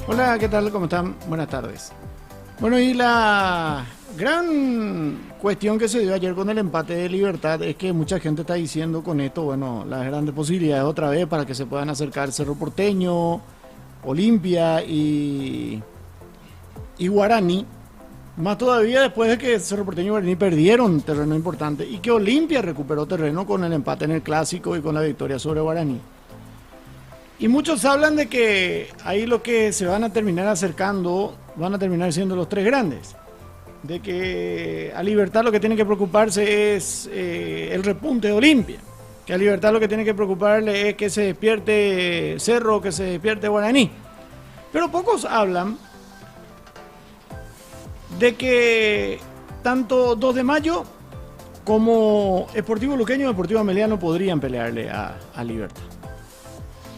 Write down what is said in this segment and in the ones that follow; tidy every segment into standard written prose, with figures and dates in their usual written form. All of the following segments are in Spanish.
Hola, ¿qué tal? ¿Cómo están? Buenas tardes. Bueno, y la gran cuestión que se dio ayer con el empate de Libertad es que mucha gente está diciendo con esto, bueno, las grandes posibilidades otra vez para que se puedan acercar Cerro Porteño, Olimpia y Guaraní. Más todavía después de que Cerro Porteño y Guaraní perdieron terreno importante y que Olimpia recuperó terreno con el empate en el Clásico y con la victoria sobre Guaraní. Y muchos hablan de que ahí lo que se van a terminar acercando van a terminar siendo los tres grandes. De que a Libertad lo que tiene que preocuparse es el repunte de Olimpia. Que a Libertad lo que tiene que preocuparle es que se despierte Cerro, que se despierte Guaraní. Pero pocos hablan de que tanto 2 de Mayo como Sportivo Luqueño y Deportivo Ameliano podrían pelearle a Libertad.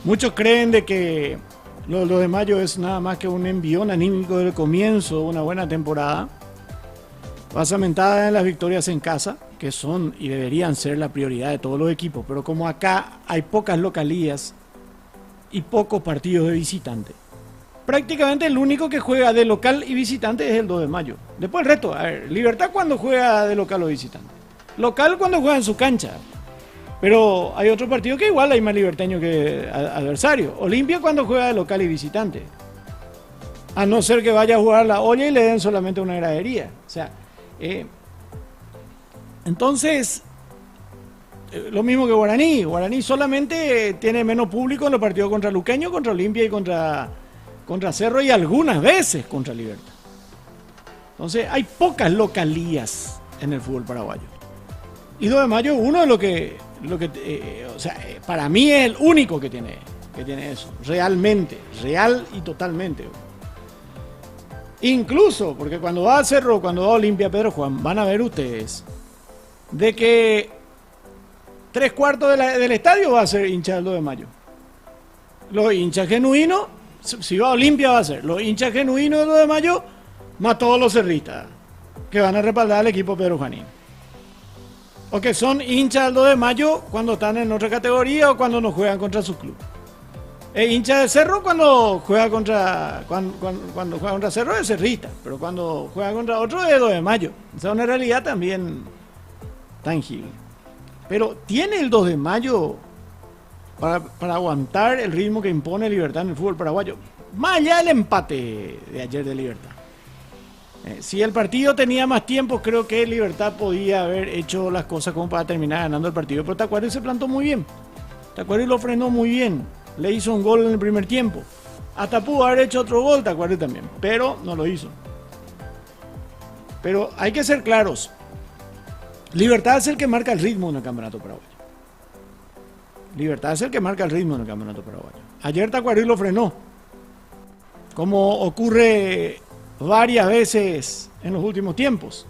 Muchos creen de que lo de Mayo es nada más que un envión anímico del comienzo de una buena temporada, basamentada en las victorias en casa, que son y deberían ser la prioridad de todos los equipos, pero como acá hay pocas localías y pocos partidos de visitante, prácticamente el único que juega de local y visitante es el 2 de Mayo. Después el resto, a ver, Libertad cuando juega de local o visitante, local cuando juega en su cancha. Pero hay otro partido que igual hay más liberteño que adversario. Olimpia cuando juega de local y visitante. A no ser que vaya a jugar la olla y le den solamente una gradería. O sea, entonces, lo mismo que Guaraní. Guaraní solamente tiene menos público en los partidos contra Luqueño, contra Olimpia y contra Cerro y algunas veces contra Libertad. Entonces, hay pocas localías en el fútbol paraguayo. Y 2 de Mayo es uno de lo que para mí es el único que tiene eso, realmente, real y totalmente. Incluso, porque cuando va a Cerro, cuando va a Olimpia, Pedro Juan, van a ver ustedes de que 3/4 del estadio va a ser hincha del 2 de Mayo. Los hinchas genuinos, si va a Olimpia va a ser los hinchas genuinos del 2 de Mayo, más todos los cerristas que van a respaldar al equipo Pedro Juanín. O que son hinchas del 2 de Mayo cuando están en otra categoría o cuando no juegan contra su club. Es hincha de Cerro cuando juega contra Cerro es cerrista, pero cuando juega contra otro es 2 de Mayo. O sea, una realidad también tangible. Pero ¿tiene el 2 de Mayo para aguantar el ritmo que impone Libertad en el fútbol paraguayo? Más allá del empate de ayer de Libertad. Si el partido tenía más tiempo, creo que Libertad podía haber hecho las cosas como para terminar ganando el partido. Pero Tacuary se plantó muy bien. Tacuary lo frenó muy bien. Le hizo un gol en el primer tiempo. Hasta pudo haber hecho otro gol Tacuary también, pero no lo hizo. Pero hay que ser claros. Libertad es el que marca el ritmo en el campeonato paraguayo. Libertad es el que marca el ritmo en el campeonato paraguayo. Ayer Tacuary lo frenó. Como ocurre varias veces en los últimos tiempos.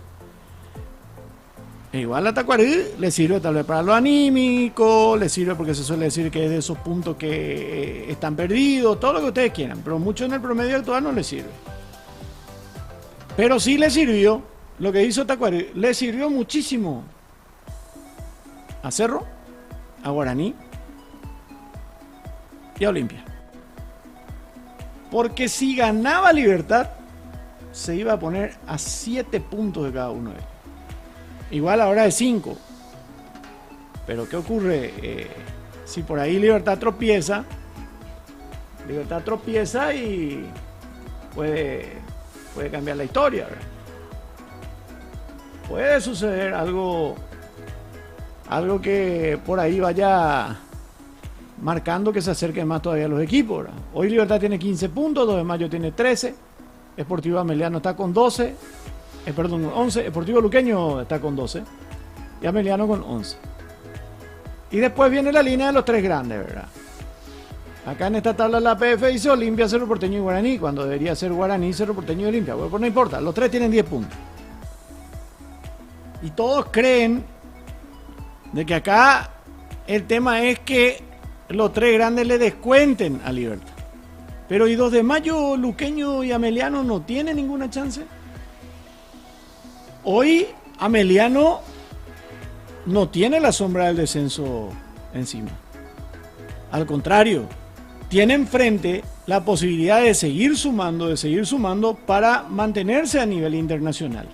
E igual a Tacuary le sirve tal vez para lo anímico, le sirve porque se suele decir que es de esos puntos que están perdidos, todo lo que ustedes quieran, pero mucho en el promedio actual no le sirve. Pero sí le sirvió, lo que hizo Tacuary, le sirvió muchísimo. a Cerro, a Guaraní y a Olimpia. Porque si ganaba Libertad, se iba a poner a 7 puntos de cada uno de ellos. Igual ahora de 5. Pero ¿qué ocurre? Si por ahí Libertad tropieza y puede cambiar la historia, ¿verdad? Puede suceder algo que por ahí vaya marcando que se acerquen más todavía los equipos, ¿verdad? Hoy Libertad tiene 15 puntos, 2 de Mayo tiene 13, Sportivo Ameliano está con 11, Sportivo Luqueño está con 12 y Ameliano con 11. Y después viene la línea de los 3 grandes, ¿verdad? Acá en esta tabla la PF dice Olimpia, Cerro Porteño y Guaraní, cuando debería ser Guaraní, Cerro Porteño y Olimpia. Bueno, pues no importa, los 3 tienen 10 puntos. Y todos creen de que acá el tema es que los 3 grandes le descuenten a Libertad. Pero ¿y 2 de Mayo, Luqueño y Ameliano no tienen ninguna chance? Hoy Ameliano no tiene la sombra del descenso encima. Al contrario, tiene enfrente la posibilidad de seguir sumando para mantenerse a nivel internacional.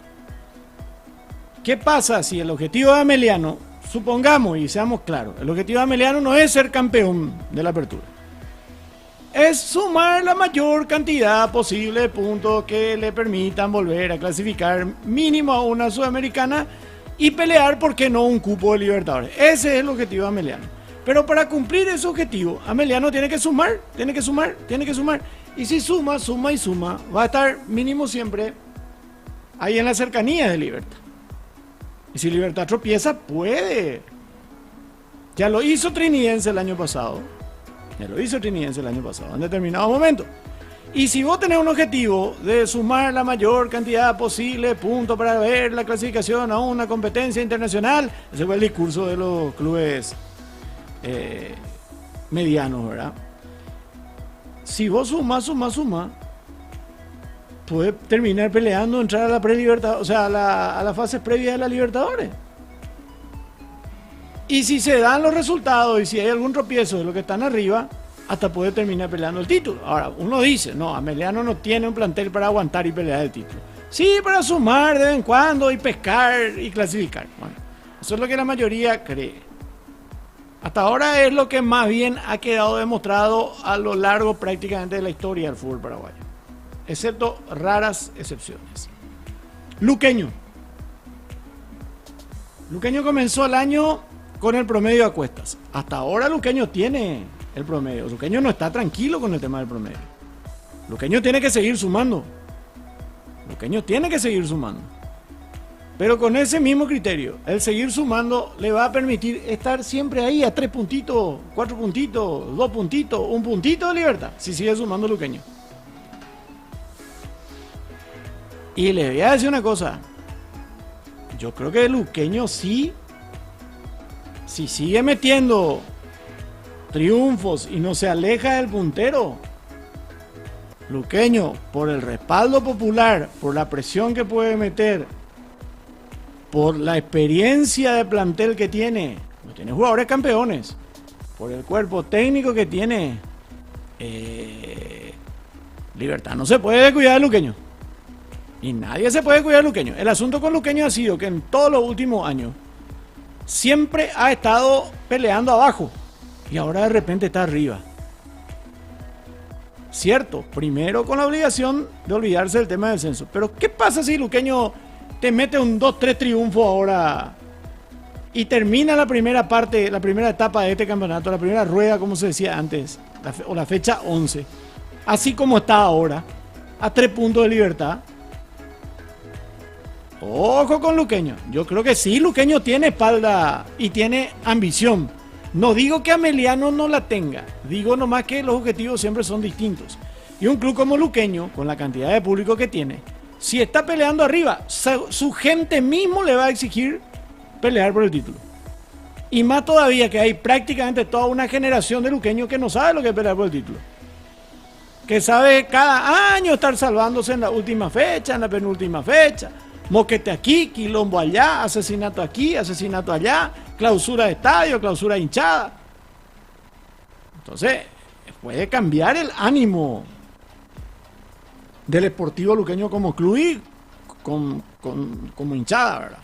¿Qué pasa si el objetivo de Ameliano, supongamos y seamos claros, el objetivo de Ameliano no es ser campeón de la apertura? Es sumar la mayor cantidad posible de puntos que le permitan volver a clasificar mínimo a una sudamericana y pelear, ¿por qué no?, un cupo de Libertadores. Ese es el objetivo de Ameliano. Pero para cumplir ese objetivo, Ameliano tiene que sumar. Y si suma, va a estar mínimo siempre ahí en la cercanía de Libertad. Y si Libertad tropieza, puede. Ya lo hizo Trinidense el año pasado, en determinado momento. Y si vos tenés un objetivo de sumar la mayor cantidad posible de puntos para ver la clasificación a una competencia internacional, ese fue el discurso de los clubes medianos, ¿verdad? Si vos sumás, puede terminar peleando, entrar a la pre-libertad, o sea, a la fase previa de la Libertadores. Y si se dan los resultados y si hay algún tropiezo de los que están arriba, hasta puede terminar peleando el título. Ahora, uno dice, no, Ameliano no tiene un plantel para aguantar y pelear el título. Sí, para sumar de vez en cuando y pescar y clasificar. Bueno, eso es lo que la mayoría cree. Hasta ahora es lo que más bien ha quedado demostrado a lo largo prácticamente de la historia del fútbol paraguayo, excepto raras excepciones. Luqueño comenzó el año con el promedio a cuestas. Hasta ahora Luqueño tiene el promedio. Luqueño no está tranquilo con el tema del promedio. Luqueño tiene que seguir sumando. Pero con ese mismo criterio, el seguir sumando le va a permitir estar siempre ahí a 3 puntitos, 4 puntitos, 2 puntitos, 1 puntito de Libertad, si sigue sumando Luqueño. Y le voy a decir una cosa. Yo creo que Luqueño sí, si sigue metiendo triunfos y no se aleja del puntero, Luqueño, por el respaldo popular, por la presión que puede meter, por la experiencia de plantel que tiene jugadores campeones, por el cuerpo técnico que tiene, Libertad no se puede descuidar de Luqueño. Y nadie se puede cuidar de Luqueño. El asunto con Luqueño ha sido que en todos los últimos años siempre ha estado peleando abajo y ahora de repente está arriba. Cierto, primero con la obligación de olvidarse del tema del descenso. Pero ¿qué pasa si Luqueño te mete un 2-3 triunfo ahora y termina la primera parte, la primera etapa de este campeonato, la primera rueda, como se decía antes, o la fecha 11, así como está ahora, a 3 puntos de Libertad? Ojo con Luqueño. Yo creo que sí, Luqueño tiene espalda y tiene ambición. No digo que Ameliano no la tenga, digo nomás que los objetivos siempre son distintos. Y un club como Luqueño, con la cantidad de público que tiene, si está peleando arriba, su gente mismo le va a exigir pelear por el título. Y más todavía que hay prácticamente toda una generación de luqueños que no sabe lo que es pelear por el título. Que sabe cada año estar salvándose en la última fecha, en la penúltima fecha. moquete aquí, quilombo allá, asesinato aquí, asesinato allá, clausura de estadio, clausura de hinchada. Entonces, puede cambiar el ánimo del Sportivo Luqueño como club y como hinchada, ¿verdad?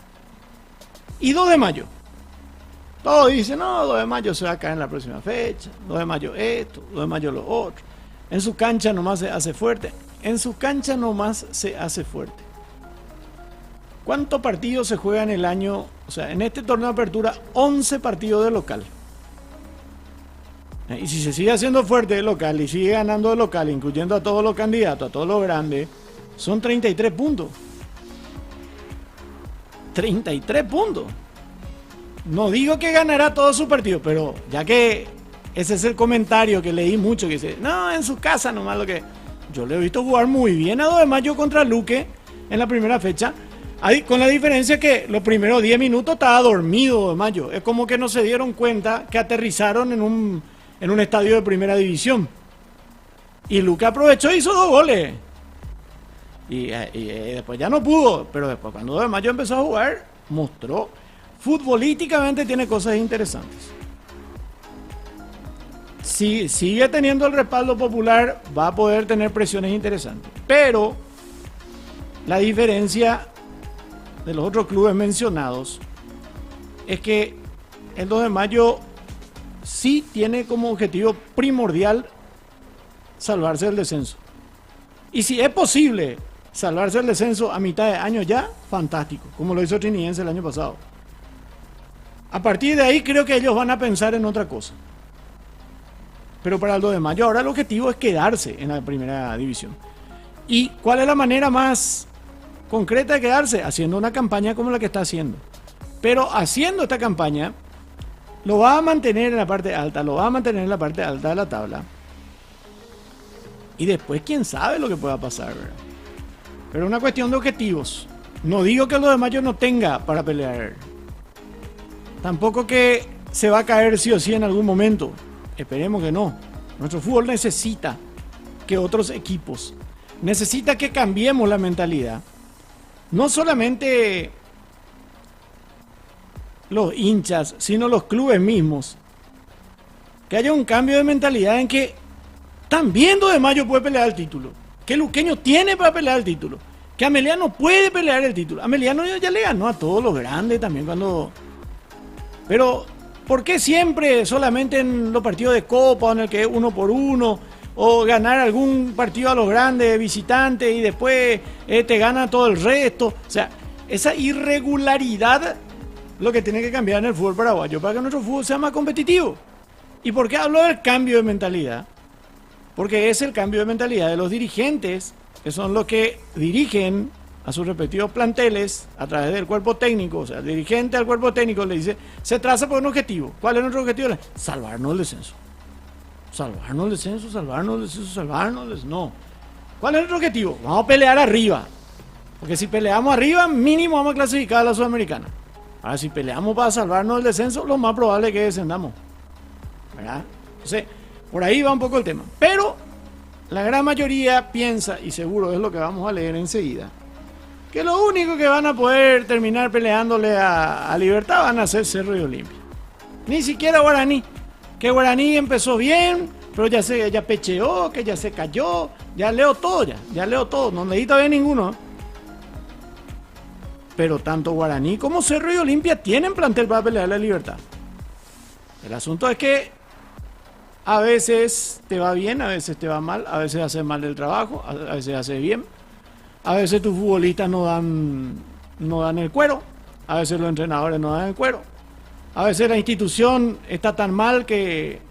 Y 2 de mayo. Todos dicen, no, 2 de mayo se va a caer en la próxima fecha, 2 de mayo esto, 2 de mayo lo otro. En su cancha nomás se hace fuerte. En su cancha nomás se hace fuerte. ¿Cuántos partidos se juegan en el año? O sea, en este torneo de apertura, 11 partidos de local. Y si se sigue haciendo fuerte de local y sigue ganando de local, incluyendo a todos los candidatos, a todos los grandes, son 33 puntos. 33 puntos. No digo que ganará todos sus partidos, pero ya que ese es el comentario que leí mucho, que dice, no, en su casa nomás lo que... Yo le he visto jugar muy bien a 2 de mayo contra Luque en la primera fecha, con la diferencia que los primeros 10 minutos estaba dormido 2 de mayo. Es como que no se dieron cuenta que aterrizaron en un estadio de primera división. Y Luque aprovechó y hizo 2 goles. Y después ya no pudo, pero después cuando 2 de mayo empezó a jugar, mostró... Futbolísticamente tiene cosas interesantes. Si sigue teniendo el respaldo popular, va a poder tener presiones interesantes. Pero la diferencia de los otros clubes mencionados es que el 2 de mayo sí tiene como objetivo primordial salvarse del descenso. Y si es posible salvarse del descenso a mitad de año ya, fantástico, como lo hizo Trinidense el año pasado. A partir de ahí creo que ellos van a pensar en otra cosa. Pero para el 2 de mayo ahora el objetivo es quedarse en la primera división. ¿Y cuál es la manera más concreta de quedarse? Haciendo una campaña como la que está haciendo. Pero haciendo esta campaña, lo va a mantener en la parte alta, lo va a mantener en la parte alta de la tabla. Y después quién sabe lo que pueda pasar, ¿verdad? Pero es una cuestión de objetivos. No digo que el 2 de mayo no tenga para pelear. Tampoco que se va a caer sí o sí en algún momento. Esperemos que no. Nuestro fútbol necesita que otros equipos, necesita que cambiemos la mentalidad. No solamente los hinchas, sino los clubes mismos. Que haya un cambio de mentalidad en que también 2 de mayo puede pelear el título. Que Luqueño tiene para pelear el título. Que Ameliano puede pelear el título. Ameliano ya le ganó a todos los grandes también cuando... Pero, ¿por qué siempre solamente en los partidos de Copa, en el que es 1 por 1, o ganar algún partido a los grandes visitantes y después te gana todo el resto? O sea, esa irregularidad lo que tiene que cambiar en el fútbol paraguayo para que nuestro fútbol sea más competitivo. ¿Y por qué hablo del cambio de mentalidad? Porque es el cambio de mentalidad de los dirigentes, que son los que dirigen a sus respectivos planteles a través del cuerpo técnico. O sea, el dirigente al cuerpo técnico le dice, se traza por un objetivo. ¿Cuál es nuestro objetivo? Salvarnos el descenso. Salvarnos el descenso, salvarnos el descenso, salvarnos el descenso. No. ¿Cuál es nuestro objetivo? Vamos a pelear arriba. Porque si peleamos arriba, mínimo vamos a clasificar a la Sudamericana. Ahora, si peleamos para salvarnos el descenso, lo más probable es que descendamos. ¿Verdad? Entonces, por ahí va un poco el tema. Pero la gran mayoría piensa, y seguro es lo que vamos a leer enseguida, que lo único que van a poder terminar peleándole a Libertad van a ser Cerro y Olimpia. Ni siquiera Guaraní. Que Guaraní empezó bien, pero ya pecheó, que ya se cayó. Ya leo todo, ya leo todo. No leí todavía ninguno. Pero tanto Guaraní como Cerro y Olimpia tienen plantel para pelear la Libertad. El asunto es que a veces te va bien, a veces te va mal, a veces haces mal el trabajo, a veces haces bien. A veces tus futbolistas no dan el cuero, a veces los entrenadores no dan el cuero, a veces la institución está tan mal que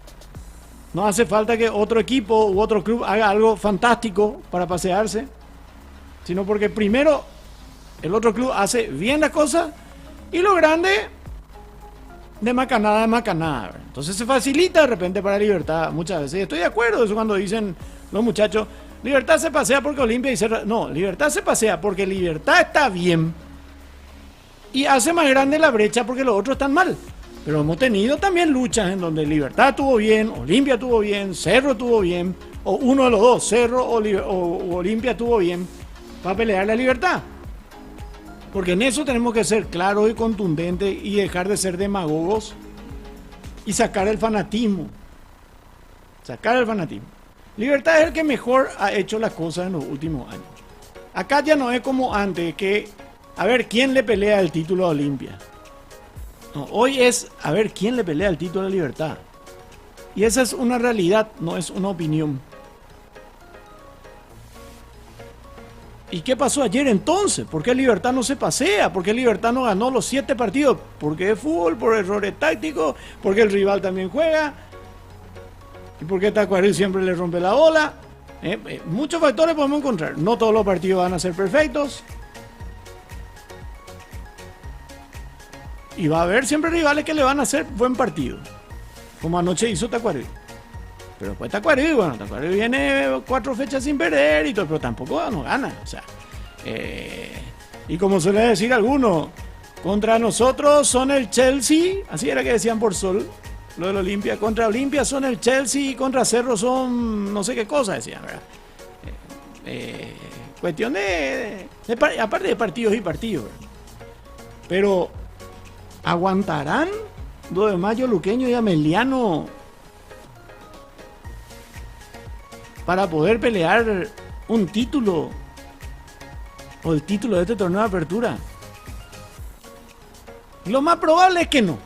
no hace falta que otro equipo u otro club haga algo fantástico para pasearse, sino porque primero el otro club hace bien las cosas y lo grande de macanada. Entonces se facilita de repente para Libertad muchas veces. Y estoy de acuerdo eso cuando dicen los muchachos, Libertad se pasea porque Olimpia y Cerro... No, Libertad se pasea porque Libertad está bien y hace más grande la brecha porque los otros están mal. Pero hemos tenido también luchas en donde Libertad estuvo bien, Olimpia estuvo bien, Cerro estuvo bien, o uno de los dos, Cerro o Olimpia estuvo bien para pelear la Libertad. Porque en eso tenemos que ser claros y contundentes y dejar de ser demagogos y sacar el fanatismo. Sacar el fanatismo. Libertad es el que mejor ha hecho las cosas en los últimos años. Acá ya no es como antes, que a ver quién le pelea el título a Olimpia. No, hoy es a ver quién le pelea el título a Libertad. Y esa es una realidad, no es una opinión. ¿Y qué pasó ayer entonces? ¿Por qué Libertad no se pasea? ¿Por qué Libertad no ganó los 7 partidos? Porque es fútbol, por errores tácticos, porque el rival también juega. ¿Y por qué Tacuarí siempre le rompe la bola? Muchos factores podemos encontrar. No todos los partidos van a ser perfectos. Y va a haber siempre rivales que le van a hacer buen partido. Como anoche hizo Tacuarí. Pero después Tacuarí, bueno, Tacuarí viene 4 fechas sin perder y todo, pero tampoco no gana. O sea, y como suele decir algunos, contra nosotros son el Chelsea, así era que decían por Sol, lo del Olimpia, contra Olimpia son el Chelsea y contra Cerro son no sé qué cosa, decían, ¿verdad? Cuestión aparte de partidos y partidos, ¿verdad? Pero, ¿aguantarán 2 de mayo Luqueño y Ameliano para poder pelear un título o el título de este torneo de apertura? Lo más probable es que no,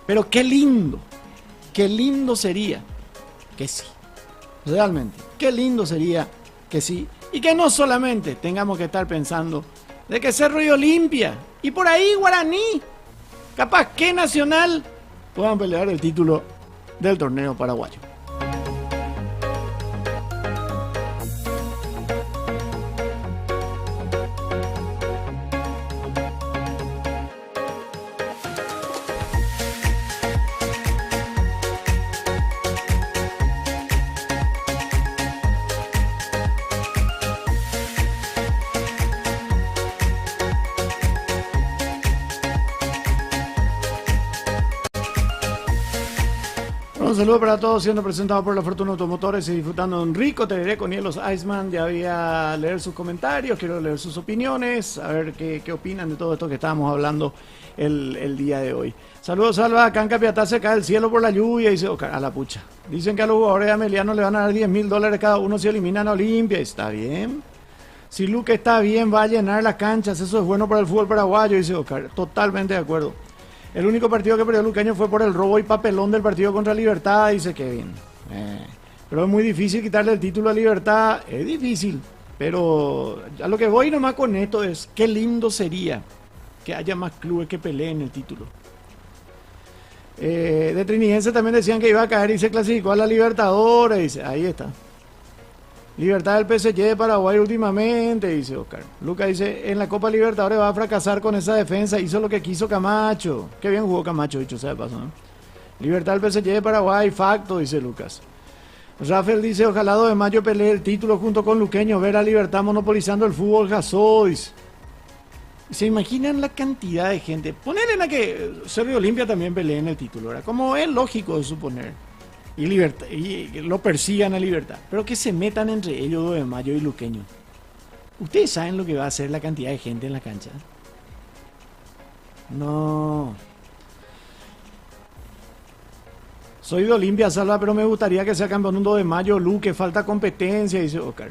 pero qué lindo sería que sí, realmente, qué lindo sería que sí, y que no solamente tengamos que estar pensando de que Cerro y Olimpia y por ahí Guaraní, capaz que Nacional puedan pelear el título del torneo paraguayo. Un saludo para todos, siendo presentado por la Fortuna Automotores y disfrutando de un rico tereré con hielos Iceman. Ya voy a leer sus comentarios, quiero leer sus opiniones, a ver qué opinan de todo esto que estábamos hablando el día de hoy. Saludos, Salva. Acá en Capiatá se cae el cielo por la lluvia, dice a la pucha. Dicen que a los jugadores de Ameliano le van a dar $10,000 cada uno si eliminan a Olimpia. Está bien. Si Luque está bien, va a llenar las canchas, eso es bueno para el fútbol paraguayo, dice Oscar. Totalmente de acuerdo. El único partido que perdió Luqueño fue por el robo y papelón del partido contra Libertad, dice Kevin. Pero es muy difícil quitarle el título a Libertad. Es difícil. Pero a lo que voy nomás con esto es, qué lindo sería que haya más clubes que peleen el título. De Trinidense también decían que iba a caer y se clasificó a la Libertadores. Dice, ahí está. Libertad del PSG de Paraguay últimamente, dice Oscar. Lucas dice, en la Copa Libertadores va a fracasar con esa defensa, hizo lo que quiso Camacho. Qué bien jugó Camacho, dicho sea de paso, ¿no? Libertad del PSG de Paraguay, facto, dice Lucas. Rafael dice, ojalá 2 de mayo pelee el título junto con Luqueño, ver a Libertad monopolizando el fútbol Gasois. ¿Se imaginan la cantidad de gente? Ponerle a que Cerro y Olimpia también peleen el título, ¿verdad? Como es lógico de suponer. Y Libertad, y lo persigan a Libertad, pero que se metan entre ellos 2 de mayo y Luqueño. ¿Ustedes saben lo que va a hacer la cantidad de gente en la cancha? No. Soy de Olimpia, Salva, pero me gustaría que sea campeón un 2 de mayo. Luque, falta competencia, dice Oscar.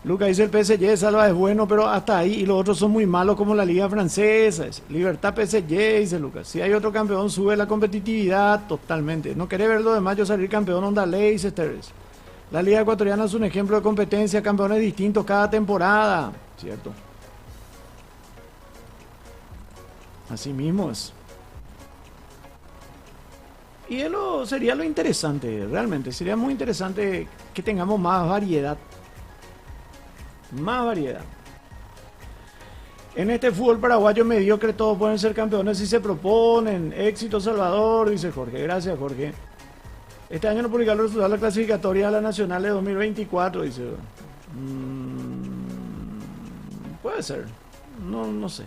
Lucas dice, el PSG, Salva, es bueno, pero hasta ahí, y los otros son muy malos como la liga francesa. Libertad PSG, dice Lucas. Si hay otro campeón, sube la competitividad totalmente. No querés ver el 2 de mayo salir campeón Onda Ley, dice Teres. La liga ecuatoriana es un ejemplo de competencia, campeones distintos cada temporada. Cierto. Así mismo es. Y eso sería lo interesante, realmente. Sería muy interesante que tengamos más variedad. Más variedad. En este fútbol paraguayo mediocre todos pueden ser campeones si se proponen. Éxito Salvador, dice Jorge. Gracias, Jorge. Este año no publicaron los resultados de la clasificatoria a la Nacional de 2024, dice. Puede ser. No sé.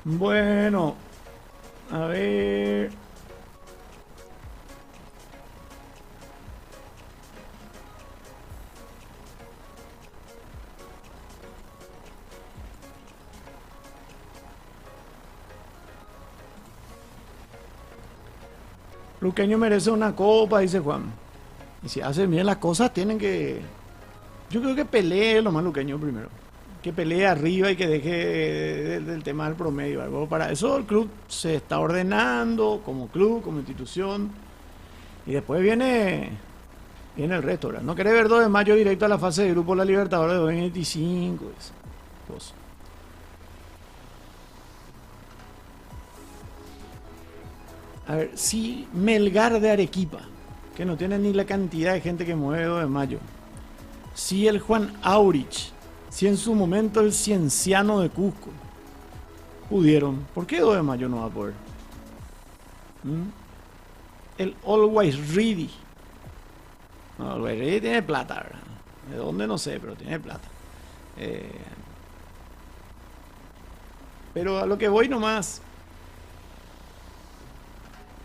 Bueno. A ver. Luqueño merece una copa, dice Juan. Y si hacen bien las cosas, tienen que... Yo creo que pelee lo más Luqueño primero. Que pelee arriba y que deje del tema del promedio. Algo para eso el club se está ordenando como club, como institución. Y después viene el resto, ¿verdad? No querés ver 2 de mayo directo a la fase de grupo de la Libertadores de 2025. Cosa. A ver, si Melgar de Arequipa, que no tiene ni la cantidad de gente que mueve 2 de mayo, si el Juan Aurich, si en su momento el Cienciano de Cusco pudieron, ¿por qué 2 de mayo no va a poder? El Always Ready. No, Always Ready tiene plata, ¿verdad? De dónde no sé, pero tiene plata. Pero a lo que voy nomás.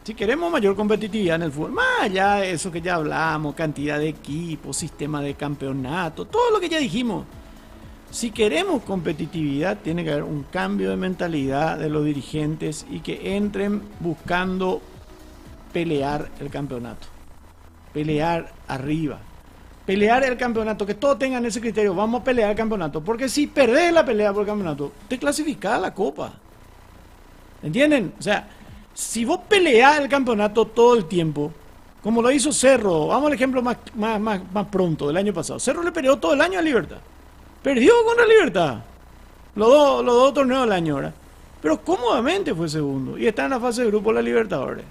Si queremos mayor competitividad en el fútbol, más allá de eso que ya hablamos, cantidad de equipos, sistema de campeonato, todo lo que ya dijimos. Si queremos competitividad, tiene que haber un cambio de mentalidad de los dirigentes y que entren buscando pelear el campeonato. Pelear arriba. Pelear el campeonato, que todos tengan ese criterio, vamos a pelear el campeonato. Porque si perdés la pelea por el campeonato, te clasificás a la copa. ¿Entienden? O sea, si vos peleás el campeonato todo el tiempo, como lo hizo Cerro, vamos al ejemplo más pronto, del año pasado. Cerro le peleó todo el año a Libertad. Perdió contra Libertad. Los dos torneos del año ahora. Pero cómodamente fue segundo. Y está en la fase de grupo de la Libertadores.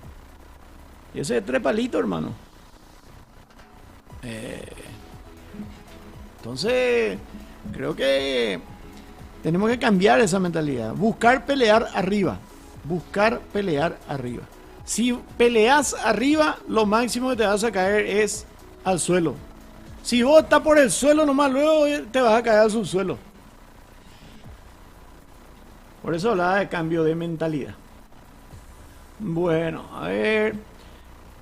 Y ese es 3 palitos, hermano. Entonces, creo que tenemos que cambiar esa mentalidad. Buscar pelear arriba. Buscar pelear arriba. Si peleas arriba, lo máximo que te vas a caer es al suelo. Si vos estás por el suelo nomás, luego te vas a caer al subsuelo. Por eso hablaba de cambio de mentalidad. Bueno, a ver.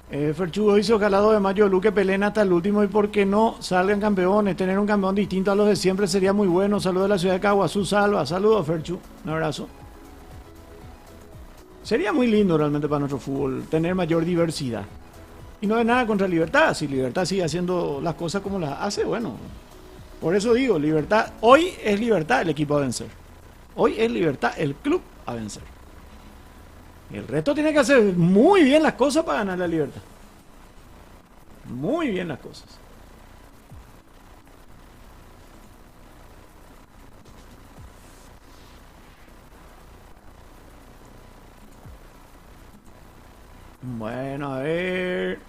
Ferchudo dice: ojalá 2 de mayo Luque peleen hasta el último y porque no salgan campeones. Tener un campeón distinto a los de siempre sería muy bueno. Saludos de la ciudad de Caguazú, Salva. Saludos, Ferchu. Un abrazo. Sería muy lindo realmente para nuestro fútbol tener mayor diversidad. Y no hay nada contra Libertad. Si Libertad sigue haciendo las cosas como las hace, bueno. Por eso digo, Libertad. Hoy es Libertad el equipo a vencer. Hoy es Libertad el club a vencer. El resto tiene que hacer muy bien las cosas para ganar la Libertad. Muy bien las cosas. Bueno, a ver.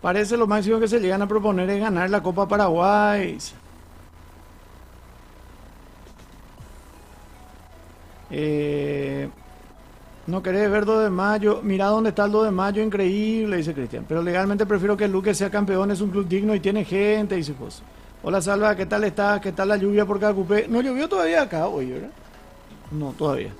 Parece lo máximo que se llegan a proponer es ganar la Copa Paraguay. No querés ver 2 de mayo. Mira dónde está el 2 de mayo, increíble, dice Cristian. Pero legalmente prefiero que el Luque sea campeón, es un club digno y tiene gente, dice José. Hola Salva, ¿qué tal estás? ¿Qué tal la lluvia por Cacupé? No llovió todavía acá hoy, ¿verdad? No, todavía.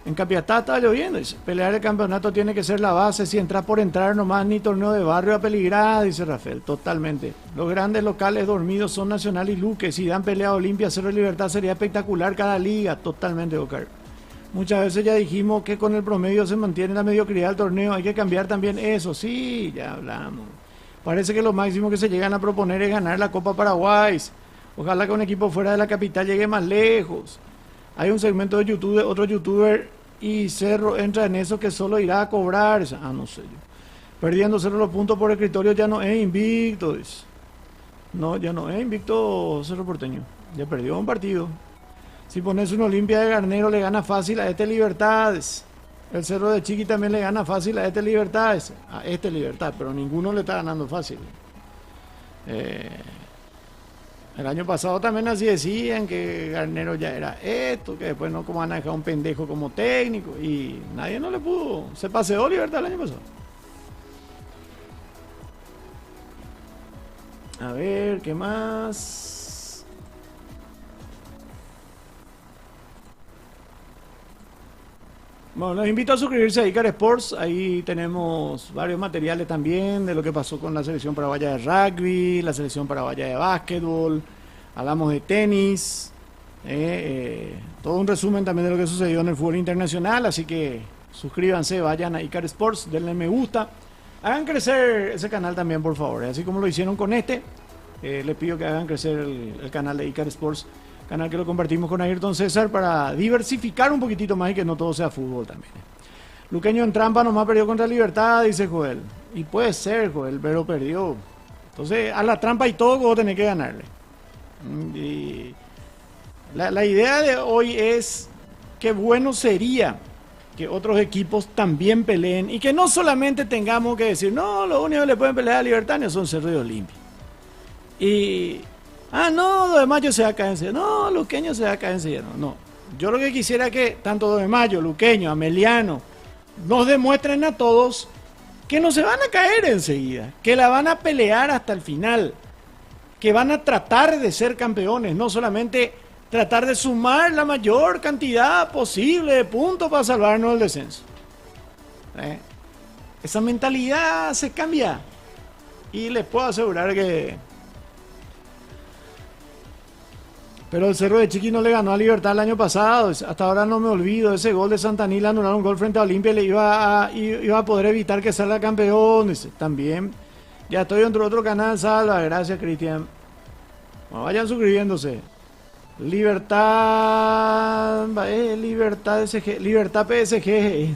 En Capiatá está lloviendo, dice. Pelear el campeonato tiene que ser la base. Si entras por entrar nomás, ni torneo de barrio a peligrar, dice Rafael. Totalmente. Los grandes locales dormidos son Nacional y Luque. Si dan pelea a Olimpia, Cerro de Libertad sería espectacular cada liga. Totalmente, Ocar. Muchas veces ya dijimos que con el promedio se mantiene la mediocridad del torneo. Hay que cambiar también eso. Sí, ya hablamos. Parece que lo máximo que se llegan a proponer es ganar la Copa Paraguay. Ojalá que un equipo fuera de la capital llegue más lejos. Hay un segmento de YouTube de otro youtuber y Cerro entra en eso que solo irá a cobrar. Ah, no sé yo. Perdiendo Cerro los puntos por escritorio ya no es invicto. Dice. No, ya no es invicto Cerro Porteño. Ya perdió un partido. Si pones una Olimpia de Garnero le gana fácil a este Libertades. El Cerro de Chiqui también le gana fácil a este Libertades. A este Libertad, pero ninguno le está ganando fácil. El año pasado también así decían que Garnero ya era esto, que después no como van a dejar un pendejo como técnico y nadie no le pudo. Se paseó Libertad el año pasado. A ver, ¿qué más? Bueno, los invito a suscribirse a Icar Sports. Ahí tenemos varios materiales también de lo que pasó con la selección paraguaya de rugby, la selección paraguaya de básquetbol. Hablamos de tenis. Todo un resumen también de lo que sucedió en el fútbol internacional. Así que Suscríbanse, vayan a Icar Sports, denle me gusta. Hagan crecer ese canal también, por favor. Así como lo hicieron con este, les pido que hagan crecer el canal de Icar Sports, canal que lo compartimos con Ayrton César para diversificar un poquitito más y que no todo sea fútbol también. Luqueño en trampa nomás perdió contra Libertad, dice Joel. Y puede ser, Joel, pero perdió. Entonces, a la trampa y todo, vos tenés que ganarle. Y la idea de hoy es que bueno sería que otros equipos también peleen y que no solamente tengamos que decir, no, lo único que le pueden pelear a Libertad son Cerro y Olimpia. Y, no, 2 de mayo se va a caer enseguida. No, Luqueño se va a caer enseguida. No, yo lo que quisiera que tanto 2 de mayo, Luqueño, Ameliano, nos demuestren a todos que no se van a caer enseguida, que la van a pelear hasta el final, que van a tratar de ser campeones, no solamente tratar de sumar la mayor cantidad posible de puntos para salvarnos del descenso. Esa mentalidad se cambia y les puedo asegurar que... Pero el Cerro de Chiqui no le ganó a Libertad el año pasado. Hasta ahora no me olvido ese gol de Santanil, anular un gol frente a Olimpia, le iba a poder evitar que salga campeón. Dice, también. Ya estoy dentro de otro canal, salva. Gracias, Cristian. Bueno, vayan suscribiéndose. Libertad SG, Libertad PSG.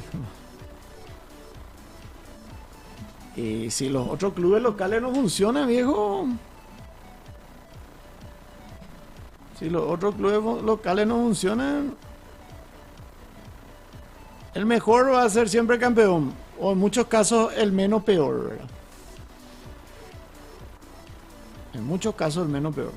Y si los otros clubes locales no funcionan, viejo. Si los otros clubes locales no funcionan, el mejor va a ser siempre campeón. O en muchos casos el menos peor, ¿verdad? En muchos casos el menos peor.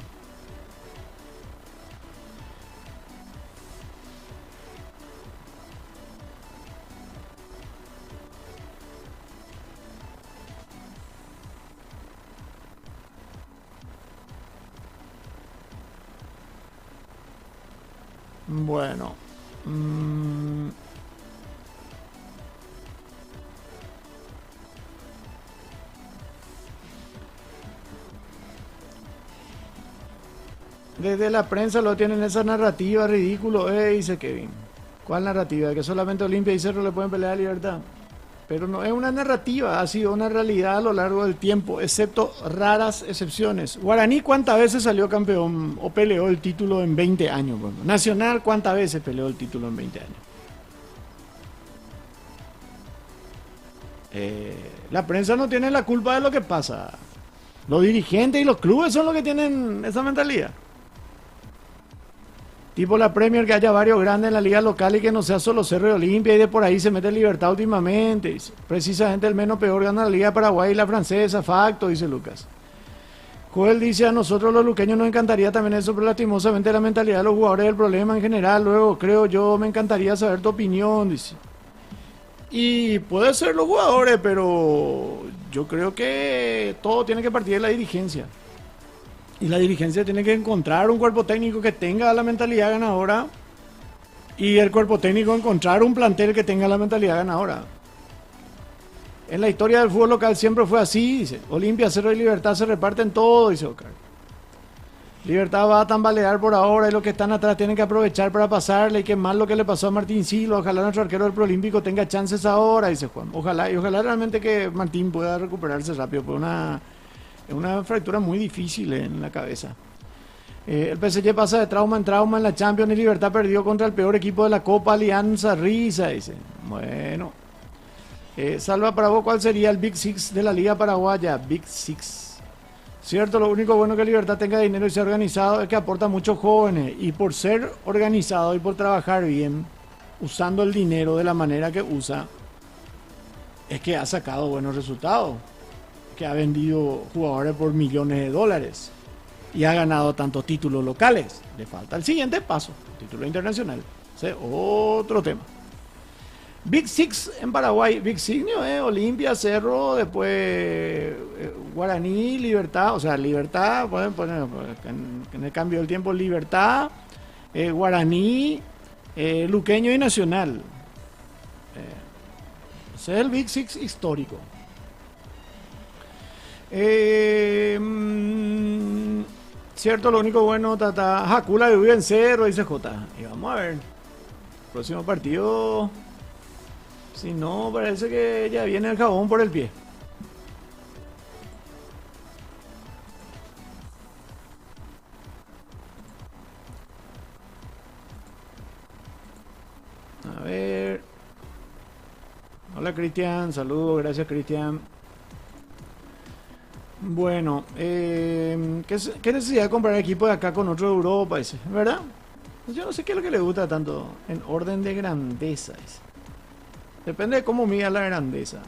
Bueno. Desde la prensa lo tienen esa narrativa ridículo, dice Kevin. ¿Cuál narrativa? Que solamente Olimpia y Cerro le pueden pelear a Libertad. Pero no es una narrativa, ha sido una realidad a lo largo del tiempo, excepto raras excepciones. Guaraní, ¿cuántas veces salió campeón o peleó el título en 20 años? Bueno, Nacional, ¿cuántas veces peleó el título en 20 años? La prensa no tiene la culpa de lo que pasa. Los dirigentes y los clubes son los que tienen esa mentalidad. Tipo la Premier, que haya varios grandes en la liga local y que no sea solo Cerro y Olimpia y de por ahí se mete Libertad últimamente. Precisamente el menos peor gana la Liga de Paraguay y la francesa, facto, dice Lucas. Joel dice, a nosotros los luqueños nos encantaría también eso, pero lastimosamente la mentalidad de los jugadores es el problema en general. Luego, creo yo, me encantaría saber tu opinión, dice. Y puede ser los jugadores, pero yo creo que todo tiene que partir de la dirigencia. Y la dirigencia tiene que encontrar un cuerpo técnico que tenga la mentalidad ganadora. Y el cuerpo técnico encontrar un plantel que tenga la mentalidad ganadora. En la historia del fútbol local siempre fue así, dice. Olimpia, Cerro y Libertad se reparten todo, dice Oscar. Libertad va a tambalear por ahora y los que están atrás tienen que aprovechar para pasarle. Y qué mal lo que le pasó a Martín Silva. Ojalá nuestro arquero del Proolímpico tenga chances ahora, dice Juan. Ojalá realmente que Martín pueda recuperarse rápido. Por una fractura muy difícil en la cabeza. El PSG pasa de trauma en trauma en la Champions y Libertad perdió contra el peor equipo de la Copa, Alianza Risa, dice. Bueno. Salva, para vos, ¿cuál sería el Big Six de la Liga Paraguaya? Big Six. Cierto, lo único bueno que Libertad tenga dinero y sea organizado es que aporta muchos jóvenes. Y por ser organizado y por trabajar bien, usando el dinero de la manera que usa, es que ha sacado buenos resultados. Que ha vendido jugadores por millones de dólares y ha ganado tantos títulos locales. Le falta el siguiente paso, título internacional. Ese otro tema. Big Six en Paraguay. Big Six, Olimpia, Cerro, después Guaraní, Libertad. O sea, Libertad, pueden poner en el cambio del tiempo, Libertad, Guaraní, Luqueño y Nacional. Ese es el Big Six histórico. Cierto, lo único bueno, Jacula vive en Cerro, dice J. Y vamos a ver. Próximo partido. Si no, parece que ya viene el jabón por el pie. A ver. Hola Cristian, saludos, gracias Cristian. Bueno, ¿qué necesidad de comprar equipo de acá con otro de Europa? Dice, ¿verdad? Pues yo no sé qué es lo que le gusta tanto en orden de grandeza. Dice. Depende de cómo mida la grandeza.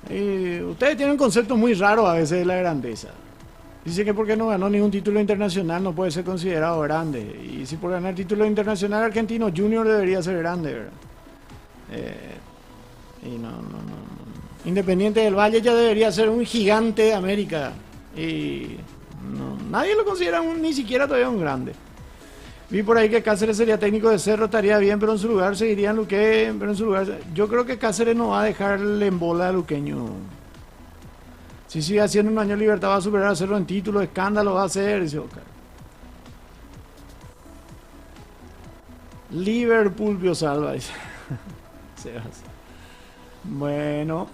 Ustedes tienen un concepto muy raro a veces de la grandeza. Dice que porque no ganó ningún título internacional no puede ser considerado grande. Y si por ganar título internacional argentino Junior debería ser grande, ¿verdad? Y no. Independiente del Valle ya debería ser un gigante de América. Y nadie lo considera ni siquiera todavía un grande. Vi por ahí que Cáceres sería técnico de Cerro, estaría bien, pero en su lugar seguirían Luque. Pero en su lugar, yo creo que Cáceres no va a dejarle en bola a Luqueño. Si sigue haciendo un año de Libertad va a superar a Cerro en título, escándalo va a hacer. Dice Oscar. Liverpool Biosalva, dice. Bueno,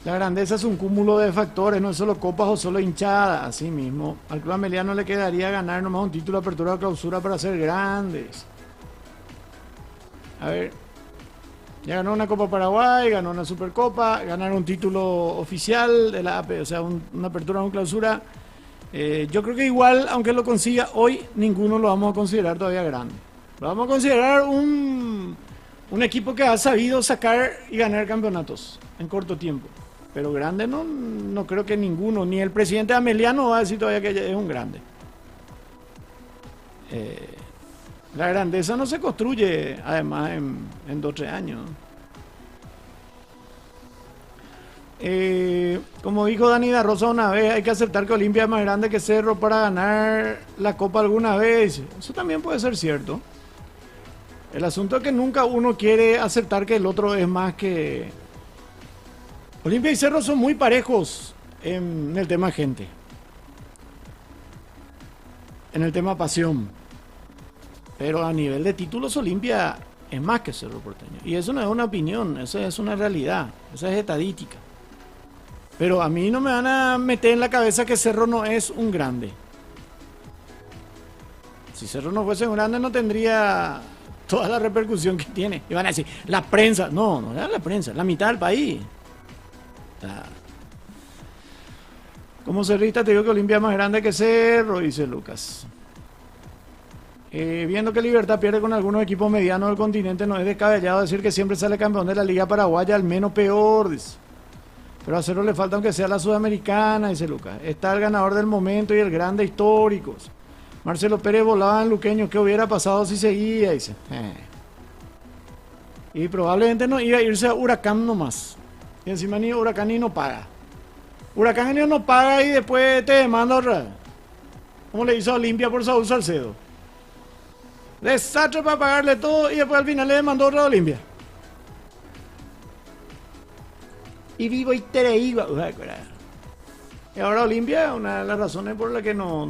la grandeza es un cúmulo de factores, no es solo copas o solo hinchadas. Así mismo, al Club Ameliano le quedaría ganar nomás un título de apertura o clausura para ser grandes. A ver, ya ganó una Copa Paraguay, ganó una Supercopa, ganaron un título oficial de la AP, o sea, una apertura o una clausura. Yo creo que igual, aunque lo consiga hoy, ninguno lo vamos a considerar todavía grande. Lo vamos a considerar un equipo que ha sabido sacar y ganar campeonatos en corto tiempo. Pero grande no creo que ninguno, ni el presidente Ameliano va a decir todavía que es un grande. La grandeza no se construye además en 2 o 3 años. Como dijo Dani da Rosa una vez, hay que aceptar que Olimpia es más grande que Cerro para ganar la Copa alguna vez. Eso también puede ser cierto. El asunto es que nunca uno quiere aceptar que el otro es más que... Olimpia y Cerro son muy parejos en el tema gente. En el tema pasión. Pero a nivel de títulos Olimpia es más que Cerro Porteño. Y eso no es una opinión, eso es una realidad. Esa es estadística. Pero a mí no me van a meter en la cabeza que Cerro no es un grande. Si Cerro no fuese un grande no tendría... toda la repercusión que tiene. Y van a decir, la prensa. No era la prensa, la mitad del país. Como cerrista te digo que Olimpia es más grande que Cerro, dice Lucas. Viendo que Libertad pierde con algunos equipos medianos del continente, no es descabellado decir que siempre sale campeón de la Liga Paraguaya, al menos peor, dice. Pero a Cerro le falta aunque sea la Sudamericana, dice Lucas. Está el ganador del momento y el grande histórico. Marcelo Pérez volaba en Luqueño, ¿qué hubiera pasado si seguía? Dice. Y probablemente no iba a irse a Huracán nomás. Y encima ni Huracán ni no paga. Huracán ni no paga y después te demanda otra vez. Como le hizo a Olimpia por Saúl Salcedo. Desastre para pagarle todo y después al final le demandó otra a Olimpia. Y vivo y tereigo. Y ahora Olimpia, una de las razones por las que no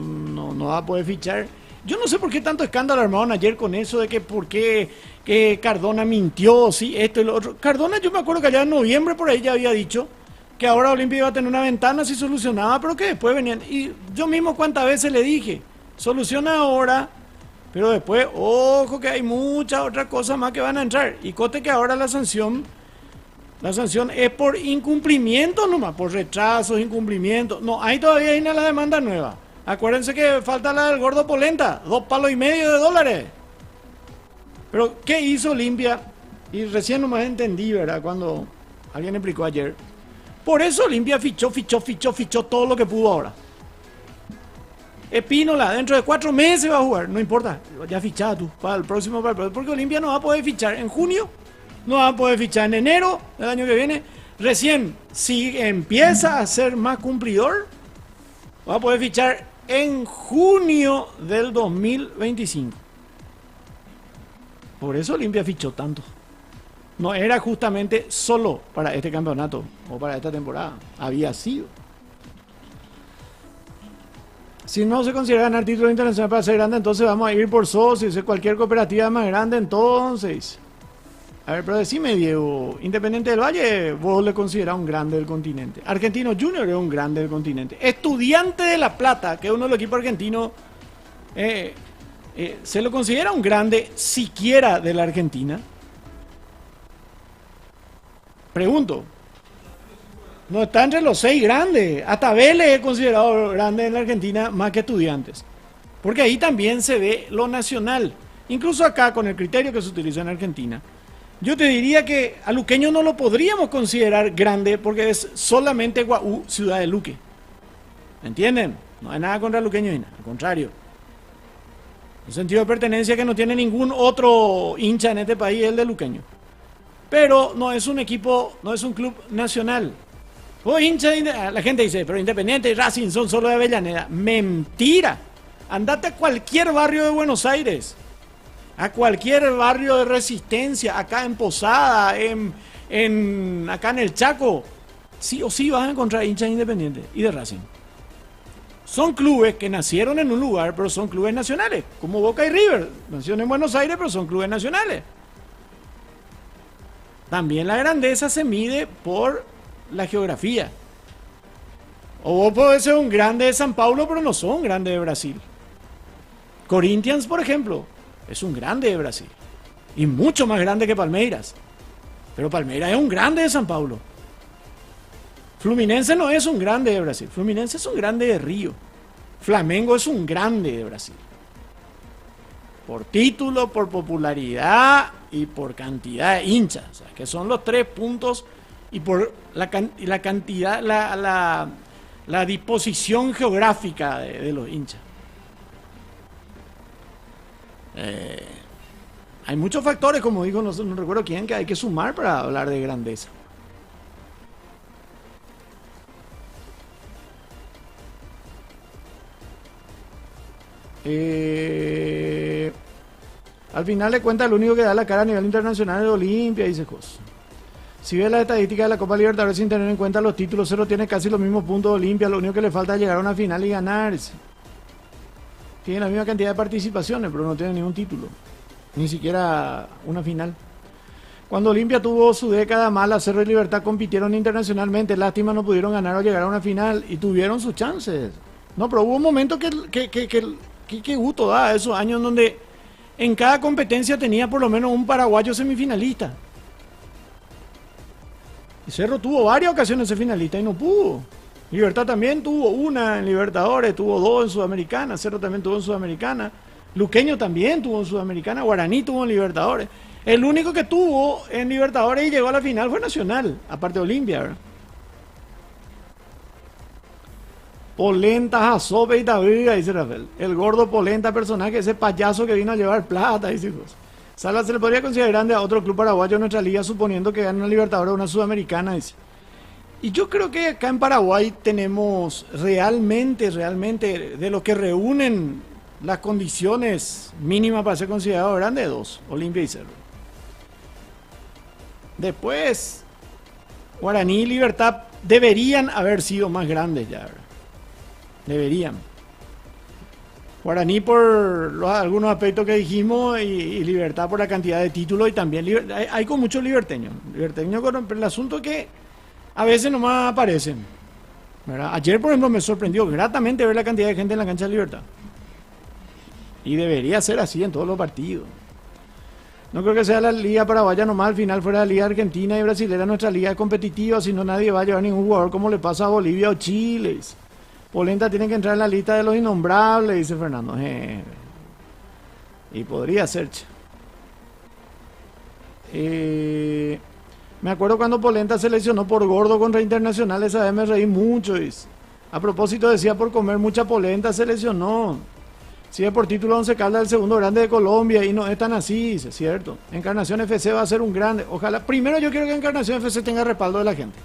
va a poder fichar. Yo no sé por qué tanto escándalo armaron ayer con eso de que por qué que Cardona mintió, sí, esto y lo otro. Cardona, yo me acuerdo que allá en noviembre por ahí ya había dicho que ahora Olimpia iba a tener una ventana si solucionaba, pero que después venían. Y yo mismo cuántas veces le dije, soluciona ahora, pero después, ojo que hay muchas otras cosas más que van a entrar. Y cote que ahora la sanción es por incumplimiento nomás, por retrasos, incumplimientos. No, hay todavía hay una la demanda nueva. Acuérdense que falta la del gordo Polenta, $2,5 palos. Pero, ¿qué hizo Olimpia? Y recién nomás entendí, ¿verdad? Cuando alguien explicó ayer. Por eso Olimpia fichó todo lo que pudo ahora. Espínola, dentro de 4 meses va a jugar, no importa, ya fichada tú, para el próximo, porque Olimpia no va a poder fichar en junio. No va a poder fichar en enero del año que viene. Recién, si empieza a ser más cumplidor, va a poder fichar en junio del 2025. Por eso Olimpia fichó tanto. No era justamente solo para este campeonato o para esta temporada. Había sido. Si no se considera ganar títulos internacionales para ser grande, entonces vamos a ir por socios, cualquier cooperativa más grande, entonces. A ver, pero decime, Diego, Independiente del Valle, vos le considerás un grande del continente. Argentino Junior es un grande del continente. Estudiante de La Plata, que es uno de los equipos argentinos, se lo considera un grande siquiera de la Argentina. Pregunto. No está entre los 6 grandes. Hasta Vélez es considerado grande en la Argentina más que Estudiantes. Porque ahí también se ve lo nacional. Incluso acá, con el criterio que se utiliza en Argentina. Yo te diría que a Luqueño no lo podríamos considerar grande porque es solamente Guaú, ciudad de Luque. ¿Me entienden? No hay nada contra Luqueño ni nada. Al contrario. Un sentido de pertenencia que no tiene ningún otro hincha en este país es el de Luqueño. Pero no es un equipo, no es un club nacional. O hincha, la gente dice, pero Independiente y Racing son solo de Avellaneda. Mentira. Andate a cualquier barrio de Buenos Aires, a cualquier barrio de Resistencia, acá en Posada, acá en el Chaco. Sí o sí vas a encontrar hinchas Independientes y de Racing. Son clubes que nacieron en un lugar, pero son clubes nacionales, como Boca y River. Nacieron en Buenos Aires, pero son clubes nacionales. También la grandeza se mide por la geografía. O vos podés ser un grande de San Paulo, pero no son grandes de Brasil. Corinthians, por ejemplo, es un grande de Brasil. Y mucho más grande que Palmeiras. Pero Palmeiras es un grande de San Paulo. Fluminense no es un grande de Brasil. Fluminense es un grande de Río. Flamengo es un grande de Brasil. Por título, por popularidad y por cantidad de hinchas. O sea, que son los 3 puntos y por la cantidad, la disposición geográfica de los hinchas. Hay muchos factores, como digo, no recuerdo quién, que hay que sumar para hablar de grandeza. Al final de cuentas, el único que da la cara a nivel internacional es Olimpia, dice Jos. Si ves las estadísticas de la Copa Libertadores sin tener en cuenta los títulos, Cerro tiene casi los mismos puntos de Olimpia, lo único que le falta es llegar a una final y ganarse. Tiene la misma cantidad de participaciones, pero no tiene ningún título, ni siquiera una final. Cuando Olimpia tuvo su década mala, Cerro y Libertad compitieron internacionalmente, lástima no pudieron ganar o llegar a una final y tuvieron sus chances. No, pero hubo un momento que gusto da esos años donde en cada competencia tenía por lo menos un paraguayo semifinalista. Y Cerro tuvo varias ocasiones de finalista y no pudo. Libertad también tuvo una en Libertadores, tuvo 2 en Sudamericana, Cerro también tuvo en Sudamericana, Luqueño también tuvo en Sudamericana, Guaraní tuvo en Libertadores. El único que tuvo en Libertadores y llegó a la final fue Nacional, aparte de Olimpia, ¿verdad? Polenta, Jasope y Tabriga, dice Rafael. El gordo Polenta, personaje, ese payaso que vino a llevar plata, dice José. Salas se le podría considerar grande a otro club paraguayo en nuestra liga, suponiendo que gane una Libertadores o una Sudamericana, dice. Y yo creo que acá en Paraguay tenemos realmente, de lo que reúnen las condiciones mínimas para ser considerado grande, 2, Olimpia y Cerro. Después, Guaraní y Libertad deberían haber sido más grandes ya, ¿verdad? Deberían. Guaraní por algunos aspectos que dijimos y Libertad por la cantidad de títulos y también hay con muchos liberteños. Liberteños con el asunto que a veces nomás aparecen, ¿verdad? Ayer, por ejemplo, me sorprendió gratamente ver la cantidad de gente en la cancha de Libertad. Y debería ser así en todos los partidos. No creo que sea la liga paraguaya nomás, al final fuera la liga argentina y brasilera nuestra liga es competitiva, si no nadie va a llevar ningún jugador como le pasa a Bolivia o Chile. Polenta tiene que entrar en la lista de los innombrables, dice Fernando. Y podría ser. Me acuerdo cuando Polenta se lesionó por gordo contra Internacional, esa vez me reí mucho. Dice. A propósito decía, por comer mucha polenta se lesionó. Sigue por título 11 Caldas, el segundo grande de Colombia, y no es tan así, dice, cierto. Encarnación FC va a ser un grande. Ojalá, primero yo quiero que Encarnación FC tenga respaldo de la gente.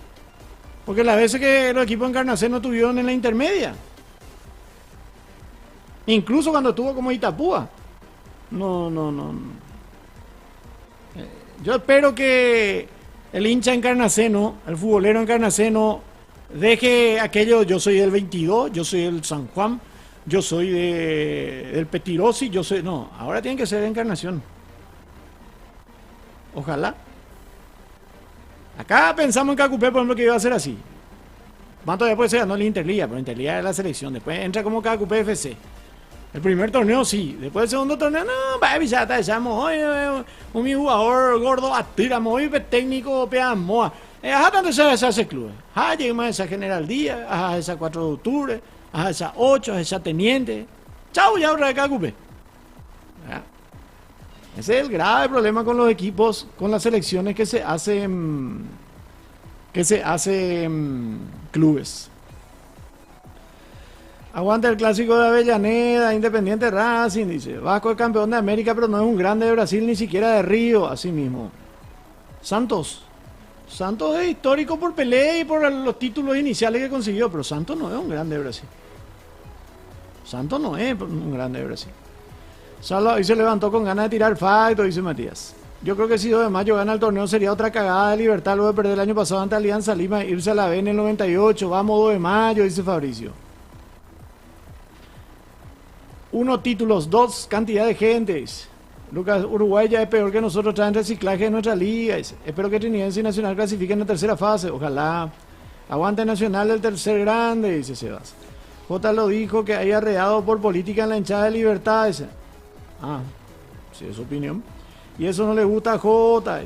Porque las veces que los equipos de Encarnación no tuvieron en la intermedia. Incluso cuando estuvo como Itapúa. No. Yo espero que el hincha encarnaceno, el futbolero encarnaceno, deje aquello, yo soy del 22, yo soy del San Juan, yo soy del Petirosi, yo soy... No, ahora tienen que ser de Encarnación. Ojalá. Acá pensamos en Cacupé, por ejemplo, que iba a ser así. Más todavía puede ser, ganó el Interliga, pero Interliga es la selección. Después entra como Cacupé FC. El primer torneo sí, después del segundo torneo, no, va a avisar, echamos hoy, un jugador gordo, atíramos hoy, técnico, peamos. Ajá, tanto se hace club. Ajá, llegamos a esa General Díaz, ajá, esa 4 de octubre, ajá, esa 8, esa Teniente. Chau, ya otra de Cacupé. Ese es el grave problema con los equipos, con las selecciones que se hacen clubes. Aguanta el clásico de Avellaneda, Independiente Racing, dice. Vasco es campeón de América, pero no es un grande de Brasil, ni siquiera de Río, así mismo. Santos es histórico por Pelé y por los títulos iniciales que consiguió, pero Santos no es un grande de Brasil. Santos no es un grande de Brasil. Solo hoy se levantó con ganas de tirar facto, dice Matías. Yo creo que si 2 de mayo gana el torneo sería otra cagada de Libertad luego de perder el año pasado ante Alianza Lima e irse a la B en el 98. Vamos 2 de mayo, dice Fabricio. 1 títulos, 2 cantidad de gentes. Lucas, Uruguay ya es peor que nosotros, traen reciclaje de nuestra liga. Espero que Trinidad y Nacional clasifiquen en la tercera fase. Ojalá. Aguante Nacional el tercer grande, dice Sebas. J lo dijo que haya arreado por política en la hinchada de Libertad. Dice. Ah, sí, es su opinión. Y eso no le gusta a J.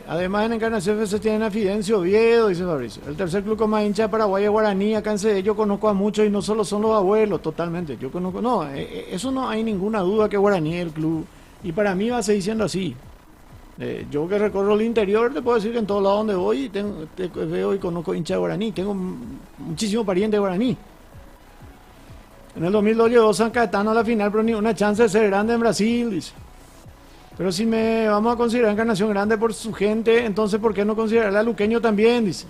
Además en Encarnación FC tienen a Fidencio Oviedo, dice Fabricio. El tercer club con más hincha de Paraguay es Guaraní. Acá en CD yo conozco a muchos y no solo son los abuelos, totalmente. Yo conozco, no, eso no hay ninguna duda que Guaraní es el club. Y para mí va a seguir siendo así. Yo que recorro el interior, te puedo decir que en todos lados donde voy veo y conozco hincha de Guaraní. Tengo muchísimos parientes de Guaraní. En el 2002 llegó San Caetano a la final, pero ni una chance de ser grande en Brasil, dice. Pero si vamos a considerar Encarnación grande por su gente, entonces ¿por qué no considerarla Luqueño también? Dice.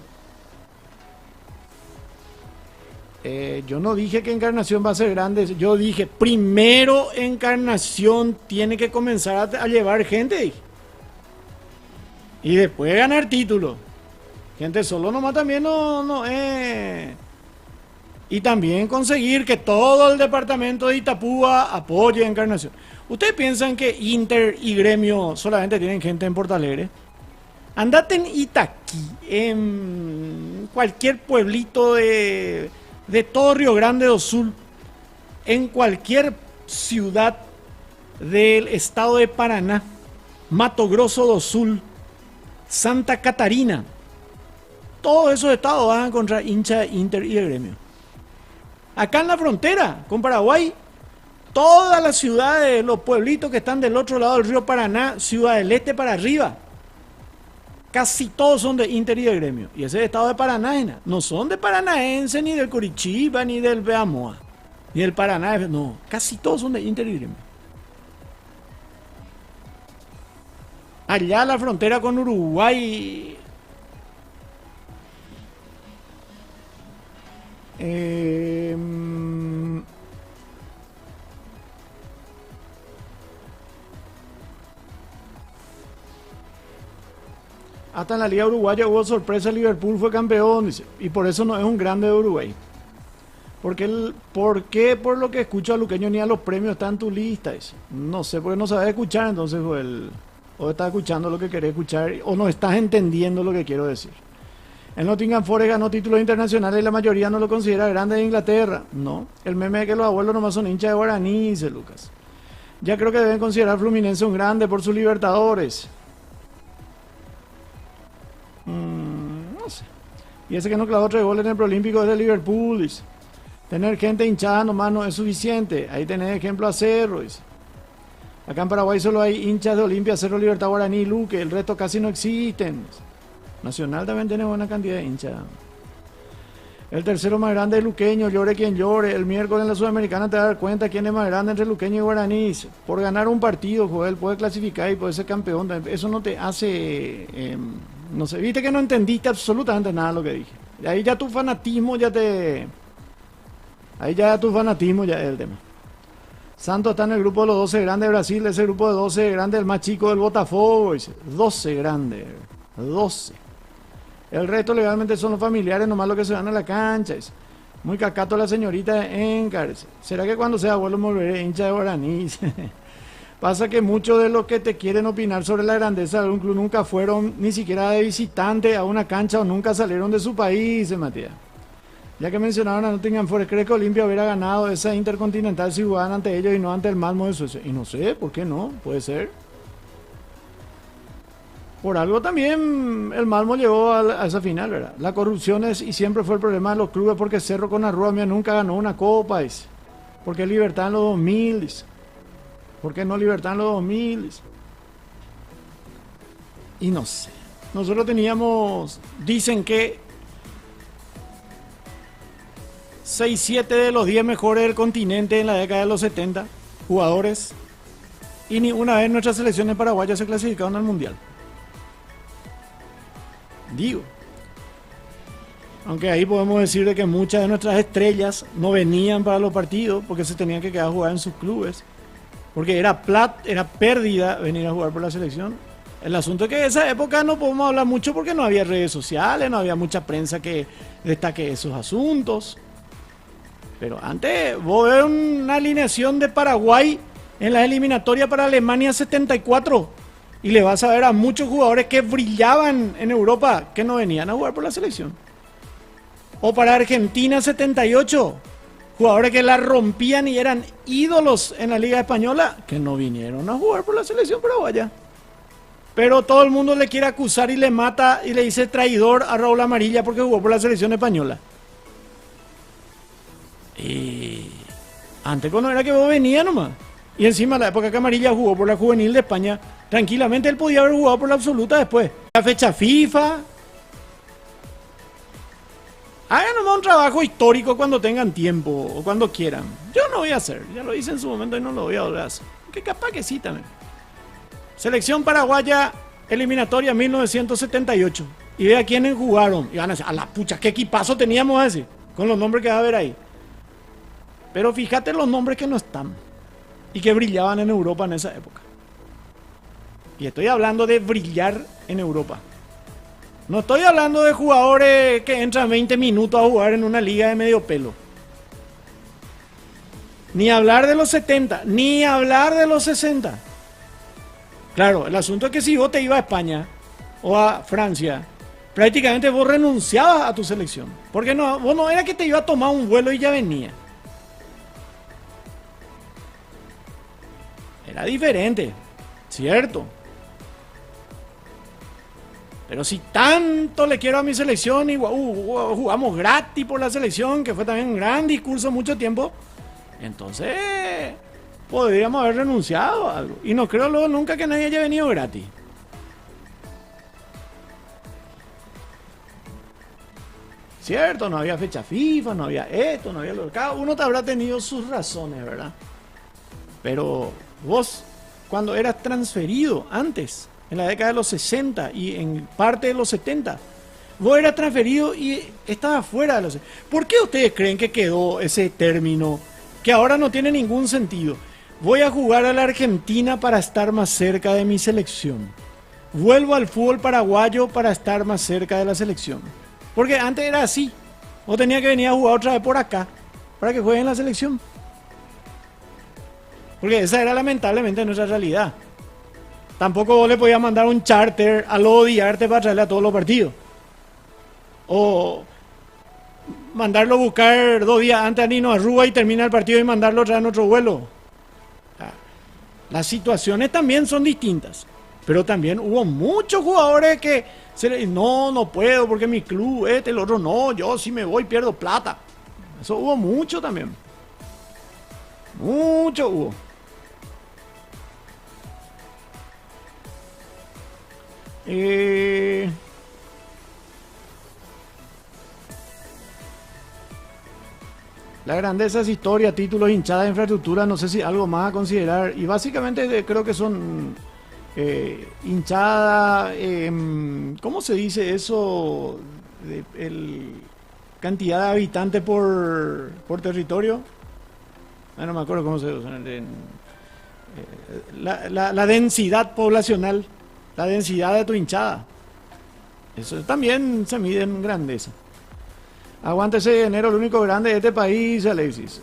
Yo no dije que Encarnación va a ser grande, yo dije, primero Encarnación tiene que comenzar a llevar gente, dije. Y después ganar títulos. Gente solo nomás también no es... Y también conseguir que todo el departamento de Itapúa apoye a Encarnación. ¿Ustedes piensan que Inter y Gremio solamente tienen gente en Porto Alegre? Andate en Itaquí, en cualquier pueblito de todo Río Grande do Sul, en cualquier ciudad del estado de Paraná, Mato Grosso do Sul, Santa Catarina. Todos esos estados van a encontrar hincha de Inter y de Gremio. Acá en la frontera con Paraguay, todas las ciudades, los pueblitos que están del otro lado del río Paraná, Ciudad del Este para arriba, casi todos son de Inter y de Gremio. Y ese estado de Paraná, no son de Paranaense, ni del Curitiba, ni del Beamoa, ni del Paraná, no, casi todos son de Inter y Gremio. Allá la frontera con Uruguay... Hasta en la Liga Uruguaya hubo sorpresa, Liverpool fue campeón, dice, y por eso no es un grande de Uruguay. ¿Por qué por lo que escucho a Luqueño ni a los premios está en tu lista? Dice. No sé, porque no sabes escuchar, entonces o estás escuchando lo que querés escuchar, o no estás entendiendo lo que quiero decir. El Nottingham Forest ganó títulos internacionales y la mayoría no lo considera grande de Inglaterra. No, el meme de que los abuelos nomás son hinchas de Guaraní, dice Lucas. Ya creo que deben considerar Fluminense un grande por sus Libertadores. No sé. Y ese que no clavó 3 goles en el Proolímpico es de Liverpool, dice. Tener gente hinchada nomás no es suficiente. Ahí tenés ejemplo a Cerro, dice. Acá en Paraguay solo hay hinchas de Olimpia, Cerro, Libertad, Guaraní, Luque. El resto casi no existen. Nacional también tiene buena cantidad de hinchas. El tercero más grande es Luqueño, llore quien llore. El miércoles en la Sudamericana te vas a dar cuenta quién es más grande entre Luqueño y Guaraní. Por ganar un partido, Joel, puede clasificar y puede ser campeón. Eso no te hace... no sé, viste que no entendiste absolutamente nada de lo que dije. Y ahí ya tu fanatismo ya te... Ahí ya tu fanatismo ya es el tema. Santos está en el grupo de los 12 grandes de Brasil. Ese grupo de 12 grandes, el más chico del Botafogo. Dice, 12 grandes. 12. El resto legalmente son los familiares, nomás los que se van a la cancha. Dice. Muy cacato la señorita en cárcel. ¿Será que cuando sea abuelo me volveré hincha de Guaraní? Pasa que muchos de los que te quieren opinar sobre la grandeza de un club nunca fueron ni siquiera de visitante a una cancha o nunca salieron de su país, dice Matías. Ya que mencionaron a Nottingham Forest, ¿cree que Olimpia hubiera ganado esa Intercontinental si jugaban ante ellos y no ante el Malmö de Suecia? Y no sé, ¿por qué no? Puede ser. Por algo también el Malmö llegó a esa final, ¿verdad? La corrupción es y siempre fue el problema de los clubes porque Cerro con Arrua nunca ganó una copa, dice. Porque Libertad en los 2000, dice. ¿Por qué no Libertad en los 2000? Dice. Y no sé. Nosotros teníamos, dicen que 6, 7 de los 10 mejores del continente en la década de los 70, jugadores, y ni una vez nuestras selecciones paraguayas se clasificaron al Mundial. Digo, aunque ahí podemos decir de que muchas de nuestras estrellas no venían para los partidos porque se tenían que quedar a jugar en sus clubes, porque era pérdida venir a jugar por la selección. El asunto es que en esa época no podemos hablar mucho porque no había redes sociales, no había mucha prensa que destaque esos asuntos. Pero antes vos ves una alineación de Paraguay en la eliminatoria para Alemania 74 y le vas a ver a muchos jugadores que brillaban en Europa que no venían a jugar por la selección. O para Argentina 78, jugadores que la rompían y eran ídolos en la Liga Española que no vinieron a jugar por la selección paraguaya. Pero todo el mundo le quiere acusar y le mata y le dice traidor a Raúl Amarilla porque jugó por la selección española. Y antes cuando era que vos venías nomás. Y encima la época que Amarilla jugó por la juvenil de España, tranquilamente él podía haber jugado por la absoluta después. La fecha FIFA. Hagan nomás un trabajo histórico cuando tengan tiempo o cuando quieran. Yo no voy a hacer, ya lo hice en su momento y no lo voy a volver a hacer. Que capaz que sí también. Selección paraguaya, eliminatoria 1978. Y ve a quiénes jugaron. Y van a decir, a la pucha, qué equipazo teníamos ese. Con los nombres que va a ver ahí. Pero fíjate los nombres que no están. Y que brillaban en Europa en esa época. Y estoy hablando de brillar en Europa. No estoy hablando de jugadores que entran 20 minutos a jugar en una liga de medio pelo. Ni hablar de los 70, ni hablar de los 60. Claro, el asunto es que si vos te ibas a España o a Francia, prácticamente vos renunciabas a tu selección. Porque no, vos no era que te iba a tomar un vuelo y ya venía. Era diferente, cierto. Pero si tanto le quiero a mi selección y jugamos gratis por la selección, que fue también un gran discurso mucho tiempo, entonces podríamos haber renunciado a algo. Y no creo luego nunca que nadie haya venido gratis. Cierto, no había fecha FIFA, no había esto, no había lo. Cada uno te habrá tenido sus razones, ¿verdad? Pero vos, cuando eras transferido antes, en la década de los 60 y en parte de los 70, vos eras transferido y estabas fuera de los... ¿Por qué ustedes creen que quedó ese término que ahora no tiene ningún sentido? Voy a jugar a la Argentina para estar más cerca de mi selección. Vuelvo al fútbol paraguayo para estar más cerca de la selección. Porque antes era así. Vos tenías que venir a jugar otra vez por acá para que jueguen en la selección. Porque esa era lamentablemente nuestra realidad. Tampoco vos le podías mandar un charter a Lodi Arte para traerle a todos los partidos. O mandarlo a buscar 2 días antes a Nino Arrua y termina el partido y mandarlo otra vez en otro vuelo. Las situaciones también son distintas. Pero también hubo muchos jugadores que no puedo porque mi club, el otro no, yo si me voy pierdo plata. Eso hubo mucho también. Mucho hubo. La grandeza es historia, títulos, hinchada, infraestructura, no sé si algo más a considerar. Y básicamente creo que son hinchada, ¿cómo se dice eso? Cantidad de habitantes por territorio. No me acuerdo cómo se usa. La densidad poblacional, la densidad de tu hinchada. Eso también se mide en grandeza. Aguántese de enero, el único grande de este país, Alexis.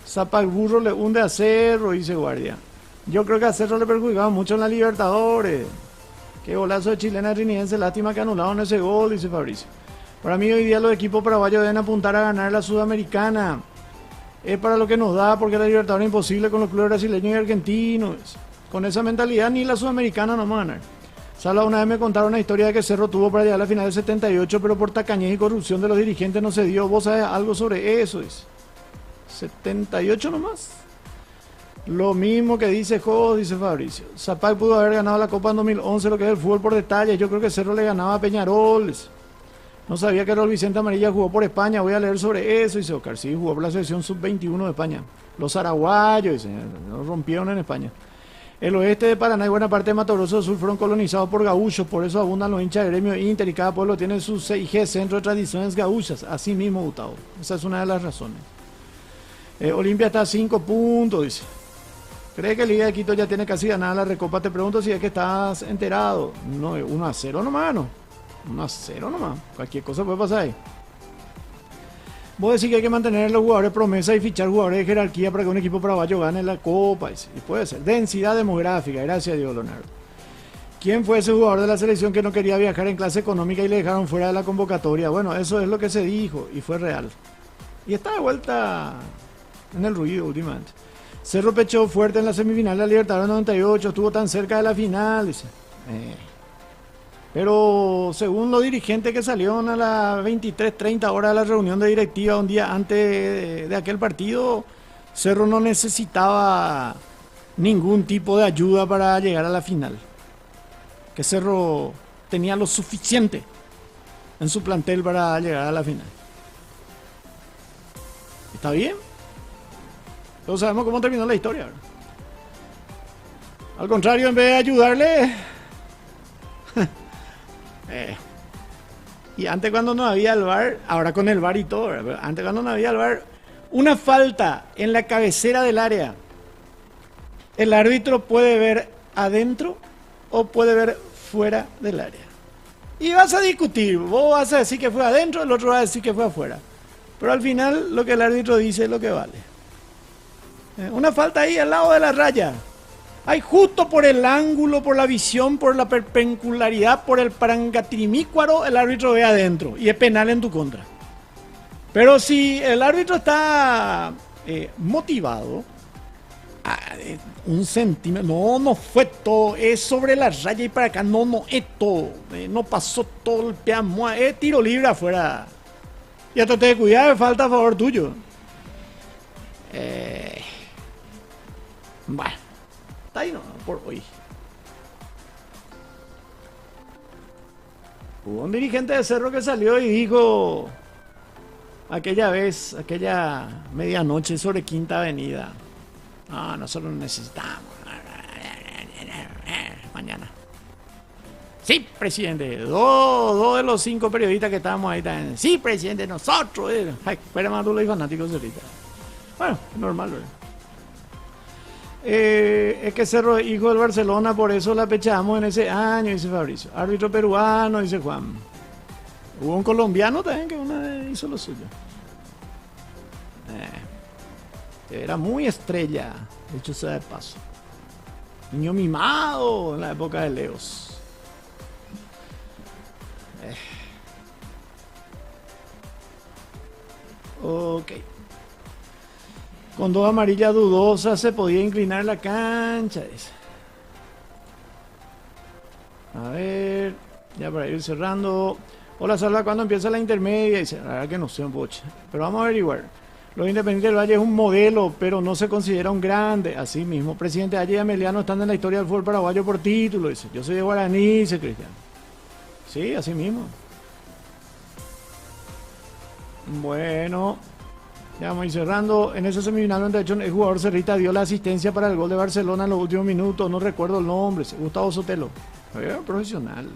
Zapa el burro le hunde a Cerro, dice Guardia. Yo creo que a Cerro le perjudicaba mucho en la Libertadores. Qué golazo de chilena trinidense, lástima que anularon ese gol, dice Fabricio. Para mí hoy día los equipos paraguayos deben apuntar a ganar la Sudamericana. Es para lo que nos da, porque la Libertadores es imposible con los clubes brasileños y argentinos. Con esa mentalidad ni la Sudamericana no vamos a ganar. Sala una vez me contaron una historia de que Cerro tuvo para llegar a la final del 78, pero por tacañez y corrupción de los dirigentes no se dio. ¿Vos sabés algo sobre eso? Dice. 78 nomás. Lo mismo que dice Jos, dice Fabricio. Zapag pudo haber ganado la Copa en 2011, lo que es el fútbol por detalles. Yo creo que Cerro le ganaba a Peñarol. No sabía que Raúl Vicente Amarilla jugó por España. Voy a leer sobre eso, dice Oscar. Sí, jugó por la selección sub-21 de España. Los araguayos, dice, nos rompieron en España. El oeste de Paraná y buena parte de Mato Grosso del Sur fueron colonizados por gauchos, por eso abundan los hinchas de gremio Inter y cada pueblo tiene su CIG, Centro de Tradiciones Gauchas. Así mismo, Gustavo. Esa es una de las razones. Olimpia está a 5 puntos, dice. ¿Cree que Liga de Quito ya tiene casi ganada la Recopa? Te pregunto si es que estás enterado. No, 1-0 nomás, no. 1-0 nomás. Cualquier cosa puede pasar ahí. Vos decís que hay que mantener los jugadores promesa y fichar jugadores de jerarquía para que un equipo paraguayo gane la Copa. Y puede ser. Densidad demográfica. Gracias a Dios, Leonardo. ¿Quién fue ese jugador de la selección que no quería viajar en clase económica y le dejaron fuera de la convocatoria? Bueno, eso es lo que se dijo y fue real. Y está de vuelta en el ruido últimamente. Cerro pechó fuerte en la semifinal de la Libertadores 98. Estuvo tan cerca de la final. Dice. Pero según los dirigentes que salieron a las 23:30 horas de la reunión de directiva un día antes de aquel partido, Cerro no necesitaba ningún tipo de ayuda para llegar a la final. Que Cerro tenía lo suficiente en su plantel para llegar a la final. ¿Está bien? Todos sabemos cómo terminó la historia, ¿verdad? Al contrario, en vez de ayudarle... Y antes cuando no había el VAR, ahora con el VAR y todo, ¿verdad? Antes cuando no había el VAR, una falta en la cabecera del área, el árbitro puede ver adentro o puede ver fuera del área. Y vas a discutir, vos vas a decir que fue adentro, el otro va a decir que fue afuera. Pero al final lo que el árbitro dice es lo que vale. Una falta ahí al lado de la raya. Hay justo por el ángulo, por la visión, por la perpendicularidad, por el parangatrimícuaro, el árbitro ve adentro y es penal en tu contra. Pero si el árbitro está motivado, un centímetro, no fue todo, es sobre la raya y para acá, no es todo, no pasó todo el peamo, es tiro libre afuera. Y hasta te cuidado, falta a favor tuyo. Bueno. Ahí no, por hoy. Hubo un dirigente de Cerro que salió y dijo aquella vez, aquella medianoche sobre Quinta Avenida: no, nosotros necesitamos mañana. Sí, presidente. Dos de los 5 periodistas que estábamos ahí también. Sí, presidente, nosotros. Ay, pero más los fanáticos ahorita. Bueno, normal, ¿verdad? Es que Cerro es hijo del Barcelona, por eso la pechamos en ese año, dice Fabricio. Árbitro peruano, dice Juan. Hubo un colombiano también que una vez hizo lo suyo. Era muy estrella, dicho sea de paso. Niño mimado en la época de Leos. Ok. Con 2 amarillas dudosas se podía inclinar la cancha. Dice. A ver, ya para ir cerrando. Hola, Salva, ¿cuándo empieza la intermedia? Dice, la verdad que no sé un poche. Pero vamos a averiguar. Los Independientes del Valle es un modelo, pero no se considera un grande. Así mismo, presidente Valle y Ameliano están en la historia del fútbol paraguayo por título. Dice, yo soy de Guaraní, dice Cristian. Sí, así mismo. Bueno. Ya vamos a ir cerrando. En ese semifinal, de hecho, el jugador cerrita dio la asistencia para el gol de Barcelona en los últimos minutos. No recuerdo el nombre. Gustavo Sotelo. Era profesional.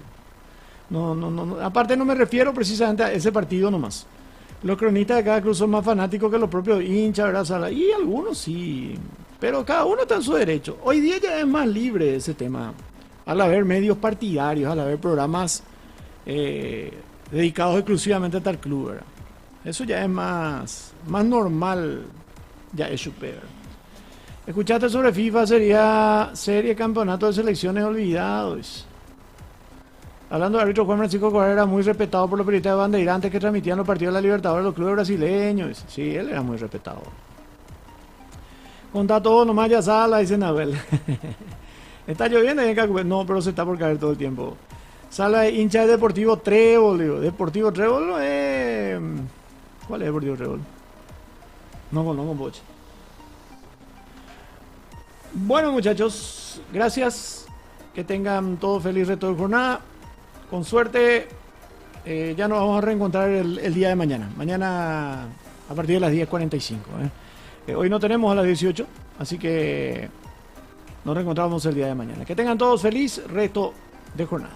No. Aparte, no me refiero precisamente a ese partido nomás. Los cronistas de cada club son más fanáticos que los propios hinchas, ¿verdad, Sala? Y algunos sí. Pero cada uno está en su derecho. Hoy día ya es más libre ese tema. Al haber medios partidarios, al haber programas dedicados exclusivamente a tal club, ¿verdad? Eso ya es más normal. Ya es super. Escuchaste sobre FIFA, sería serie campeonato de selecciones olvidados. Hablando de árbitro, Juan Francisco Correa era muy respetado por los periodistas de Bandeirantes que transmitían los partidos de la Libertadores de los clubes brasileños. Sí, él era muy respetado. Contá todo nomás, ya sala, dice Nahuel. Está lloviendo en Cacubé. No, pero se está por caer todo el tiempo. Sala hincha de Deportivo Trébol, digo. Deportivo Trébol, ¿cuál es Deportivo Trébol? No conozco, Boche. Bueno, muchachos, gracias. Que tengan todo feliz resto de jornada. Con suerte, ya nos vamos a reencontrar el día de mañana. Mañana a partir de las 10:45. Hoy no tenemos a las 18, así que nos reencontramos el día de mañana. Que tengan todos feliz resto de jornada.